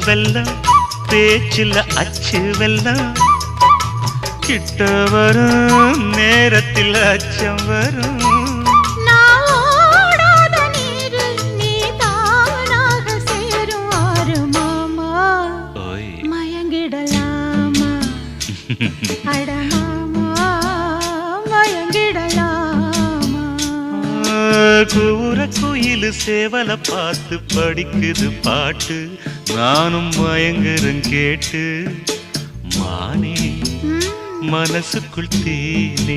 வெல்லம் பேச்சில் அச்சு வெல்லம் கிட்ட வரும் நேரத்தில் அச்சம் வரும் கூற குயிலு சேவல பார்த்து படிக்குது பாட்டு நானும் மயங்குறேன் கேட்டு மானே மனசுக்குள் தேனே